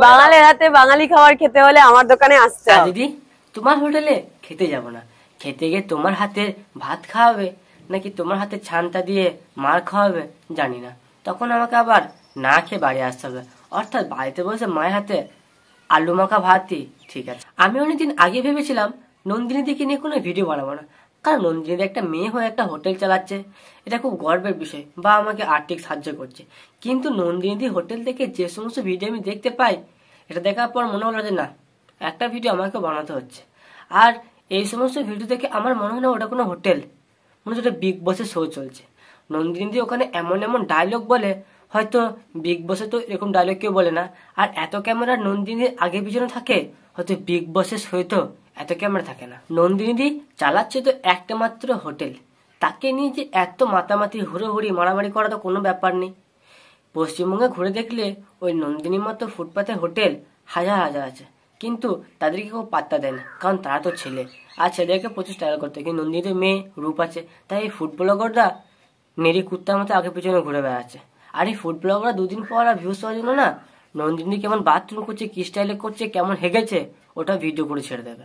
বাঙালির হাতে বাঙালি খাবার খেতে হলে আমার দোকানে আসতে হবে। দিদি তোমার হোটেলে খেতে যাব না, খেতে গিয়ে তোমার হাতে ভাত খাওয়াবে নাকি তোমার হাতে ছানটা দিয়ে মার খাওয়াবে জানি না, তখন আমাকে আবার না খেয়ে বাড়ি আসতে হবে। অর্থাৎ বাড়িতে বসে মায়ের হাতে আলু মাখা ভাতই ঠিক আছে। আমি অনেকদিন আগে ভেবেছিলাম নন্দিনী দিকে নিয়ে কোনো ভিডিও বানাবো না, কারণ নন্দিনী একটা মেয়ে হয়ে একটা হোটেল চালাচ্ছে, এটা খুব গর্বের বিষয়, বা আমাকে আর্থিক সাহায্য করছে। কিন্তু নন্দিনী হোটেল থেকে যে সমস্ত ভিডিও আমি দেখতে পাই, এটা দেখার পর মনে হলো যে না, একটা ভিডিও আমাকে বানাতে হচ্ছে। আর এই সমস্ত ভিডিও দেখে আমার মনে হয় না ওটা কোনো হোটেল, মনে হচ্ছে ওটা বিগ বসের শো চলছে। নন্দিনী ওখানে এমন এমন ডায়লগ বলে, হয়তো বিগ বসে তো এরকম ডায়লগ কেউ বলে না। আর এত ক্যামেরা নন্দিনীর আগে পিছনে থাকে, হয়তো বিগ বসের শোয়ে তো এত ক্যামেরা থাকে না। নন্দিনী চালাচ্ছে তো একটা মাত্র হোটেল, তাকে নিয়ে যে এত মাতামাতি হুড়োহুড়ি মারামারি করা তো কোনো ব্যাপার নেই। পশ্চিমবঙ্গে ঘুরে দেখলে ওই নন্দিনীর মতো ফুটপাতে হোটেল হাজার হাজার আছে, কিন্তু তাদেরকে কেউ পাত্তা দেয় না, কারণ তারা তো ছেলে, আর ছেলেদেরকে প্রচুর স্টাইল করতে। কিন্তু নন্দিনীতে মেয়ে রূপ আছে, তাই এই ফুড ব্লগাররা নেড়ি কুত্তার মতো আগে পিছনে ঘুরে বেড়াচ্ছে। আর এই ফুড ব্লগাররা দুদিন পর আর ভিউজ পাওয়ার জন্য না, নন্দিনী কেমন বাথরুম করছে, কি স্টাইলে করছে, কেমন হেগেছে, ওটা ভিডিও করে ছেড়ে দেবে।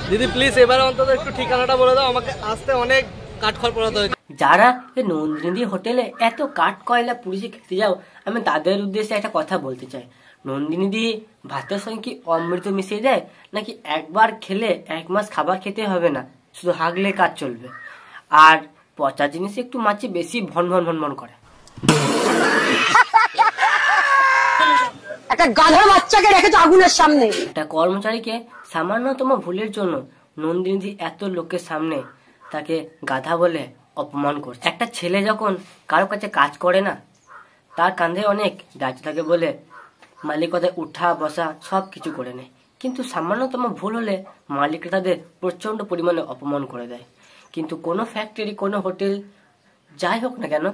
দিদি প্লিজ এবার অন্তত একটু ঠিকানাটা বলে দাও, আমাকে আসতে অনেক কাঠখড় পোড়াতে হয়েছে। যারা নন্দিনী হোটেলে এত কাঠ কয়লা পুড়িয়ে খেতে যাও, আমি তাদের উদ্দেশ্যে একটা কথা বলতে চাই। নন্দিনী দি ভাতের সঙ্গে কি অমৃত মিশিয়ে দেয়, নাকি একবার খেলে 1 মাস খাবার খেতে হবে না, শুধু হাগলে কাজ চলবে? আর পচা জিনিস একটু মাছি বেশি ভন ভন ভন ভন করে। একটা গাধার বাচ্চাকে রেখেছো আগুনের সামনে। একটা কর্মচারীকে সামান্যতম ভুলের জন্য নন্দিনী এত লোকের সামনে তাকে গাধা বলে অপমান করছে। একটা ছেলে যখন কারো কাছে কাজ করে না, তার কাঁধে অনেক দায়িত্ব থাকে বলে মালিক তাদের উঠা বসা সব কিছু করে নেয়, কিন্তু সামান্যতম ভুল হলে মালিকরা তাদের প্রচন্ড পরিমাণে অপমান করে দেয়। কিন্তু কোনো ফ্যাক্টরি, কোনো হোটেল যাই হোক না কেন,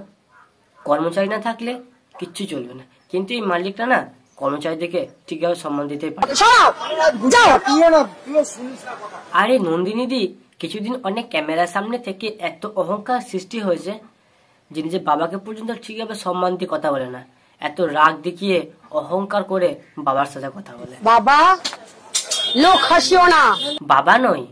কর্মচারী না থাকলে কিচ্ছু চলবে না। কিন্তু এই মালিকরা না কর্মচারীদেরকে ঠিকভাবে সম্মান দিতে পারে। আরে নন্দিনী দি কিছুদিন অনেক ক্যামেরার সামনে থেকে এত অহংকার সৃষ্টি হয়েছে যে নিজের বাবাকে পর্যন্ত ঠিকভাবে সম্মান দিয়ে কথা বলে না, এত রাগ দেখিয়ে অহংকার করে বাবার সাথে কথা বলে। বাবা লোক হাসিও না। বাবা নয়,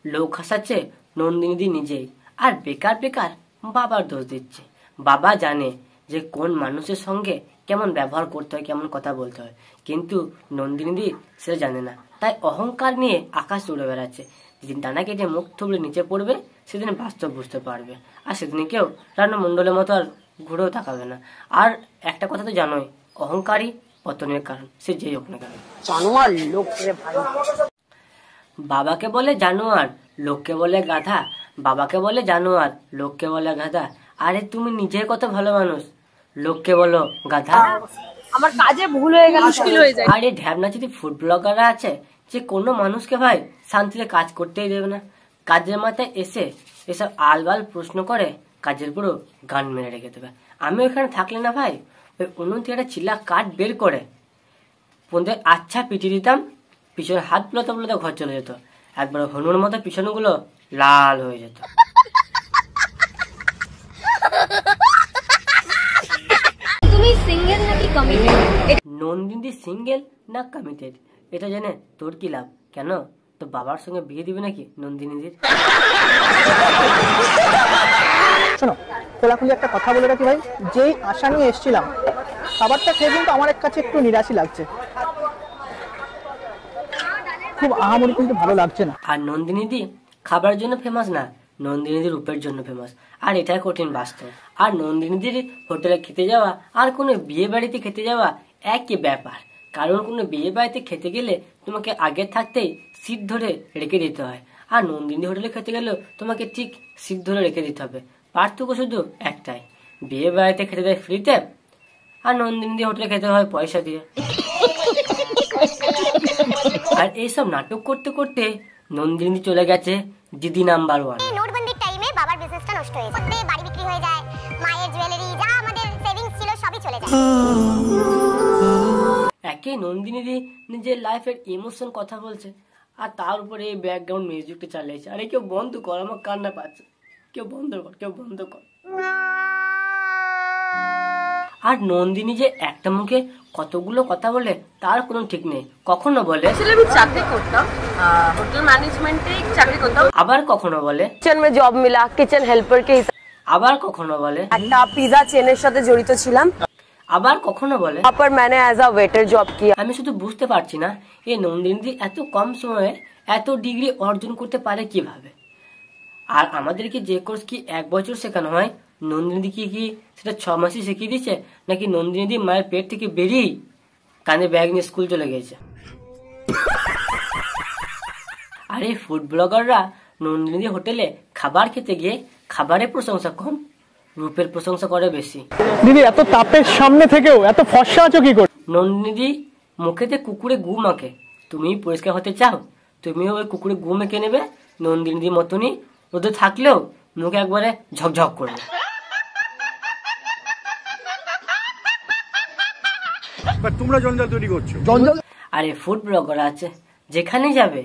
লোক হাসাচ্ছে নন্দিনী দি নিজেই, আর বেকার বেকার বাবার দোষ দিচ্ছে। বাবা জানে যে কোন মানুষের সঙ্গে কেমন ব্যবহার করতে হয়, কেমন কথা বলতে হয়, কিন্তু নন্দিনী দি সেটা জানে না, তাই অহংকার নিয়ে আকাশ উড়ে বেড়াচ্ছে। যেদিন ডানা কেটে মুখ থুবড়ে নিচে পড়বে, সেদিন বাস্তব বুঝতে পারবে, আর সেদিন কেউ রান্না মন্ডলের মতো আর ঘুরেও তাকাবে না। আর একটা কথা তো জানোই, অহংকারী পতনের কারণ, সে যেই হোক না কেন। জানোয়ার লোক রে ভাই। বাবাকে বলে জানোয়ার, লোককে বলে গাধা। বাবাকে বলে জানোয়ার, লোককে বলে গাধা। আরে তুমি নিজের কত ভালো মানুষ, লোককে বলো গাধা। আমার কাজে ভুল হয়ে গেল, মুশকিল হয়ে যায়। আরে ঢ্যাবনা যদি ফুড ব্লগাররা আছে, যে কোনো মানুষকে ভাই শান্তিতে কাজ করতেই দেবে না, কাজের মাথায় এসে এসব আলবাল প্রশ্ন করে কাজের পুরো গান মেরে রেখে দেবে। আমি ওখানে থাকলে না ভাই, ওই উনুন থেকে একটা চিল্লা কাঠ বের করে পন্দের আচ্ছা পিটিয়ে দিতাম, পিছনে হাত বুলাতে বুলাতে ঘর চলে যেত, একবার হনুর মতো পিছনগুলো লাল হয়ে যেত। তুমি সিঙ্গেল নাকি কমিটেড? নন্দিনী সিঙ্গেল না কমিটেড এটা জেনে তোর কি লাভ? কেন তো বাবার সঙ্গে বিয়ে দিবে নাকি নন্দিনীদের? শোনো, খোলাখুলি একটা কথা বলে রাখি ভাই, যেই আশা নিয়ে এসেছিলাম খাবারটা খেয়ে কিন্তু আমার কাছে একটু নিরাশই লাগছে, খুব আহামরি কিন্তু ভালো লাগছে না। আর নন্দিনীদি খাবারের জন্য ফেমাস না, নন্দিনীদের রূপের জন্য ফেমাস, আর এটাই কঠিন বাস্তব। আর নন্দিনীদের হোটেলে খেতে যাওয়া আর কোনো বিয়ে বাড়িতে খেতে যাওয়া একই ব্যাপার, কারণ কোনো বিয়ে বাড়িতে খেতে গেলে তোমাকে আগে থাকতেই সিট ধরে রেখে দিতে হয়, আর নন্দিনী হোটেলে খেতে গেলেও তোমাকে ঠিক সিট ধরে রেখে দিতে হবে। পার্থক্য শুধু একটাই, বিয়ে বাড়িতে খেতে দেয় ফ্রিতে, আর নন্দিনী হোটেলে খেতে হয় পয়সা দিয়ে। আর এইসব নাটক করতে করতে নন্দিনী চলে গেছে দিদি নাম্বার 1। নোটবন্দির টাইমে বাবার বিজনেসটা নষ্ট হয়ে যায়, বাড়ি বিক্রি হয়ে যায়, মায়ের জুয়েলারি যা আমাদের সেভিংস ছিল সবই চলে যায়। একে নন্দিনী দি নিজের লাইফের ইমোশন কথা বলছে, আর তার উপরে এই ব্যাকগ্রাউন্ড মিউজিকটা চালিয়েছে। আরে কেউ বন্ধ কর, আমার কান্না পাচ্ছে, কেউ বন্ধ কর, কেউ বন্ধ কর। আর নন্দিনী যে একটা মুখে কতগুলো কথা বলে তার কোনো ঠিক নেই। কখনো বলে আমি চাকরি করতাম, হোটেল मैनेजमेंट চাকরি করতাম, আবার কখনো বলে কিচেন में জব मिला, কিচেন হেল্পার কে আবার কখনো বলে একটা পিজা চেনের সাথে জড়িত ছিলাম, আবার কখনো বলে पर मैंने एज अ वेटर जॉब किया। আমি শুধু বুঝতে পারছি না এই নন্দিনী এত কম সময়ে এত ডিগ্রি অর্জন করতে পারে কিভাবে। আর আমাদেরকে যে কোর্স কি 1 বছর শেখানো হয়, নন্দিনী কি সেটা 6 মাসই শিখিয়ে দিচ্ছে, নাকি নন্দিনী মায়ের পেট থেকে বেরিয়েই কানে ব্যাগ নিয়ে স্কুল চলে গেছে। আর এই ফুড ব্লগাররা নন্দিনী হোটেলে খাবার খেতে গিয়ে খাবারের প্রশংসা কম, রূপের প্রশংসা করে বেশি। দিদি এত তাপের সামনে থেকেও এত ফর্সা আছো কি করে? নন্দিনী মুখেতে কুকুরে গু মাখে, তুমি পরিষ্কার হতে চাও, তুমিও ওই কুকুরে গু মেখে নেবে, নন্দিনীর মতনই রোদে থাকলেও মুখে একবারে ঝকঝক করবে। তোমরা জঞ্জাল তৈরি করছো। আরে ফুড ব্লগার আছে, যেখানে যাবে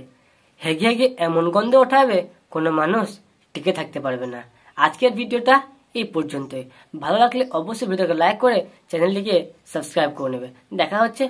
হেগে হেগে এমন গন্ধ ওঠাবে কোনো মানুষ টিকে থাকতে পারবে না। আজকের ভিডিওটা এই পর্যন্তই। ভালো লাগলে অবশ্যই ভিডিওকে লাইক করে চ্যানেলটিকে সাবস্ক্রাইব করে নেবে। দেখা হচ্ছে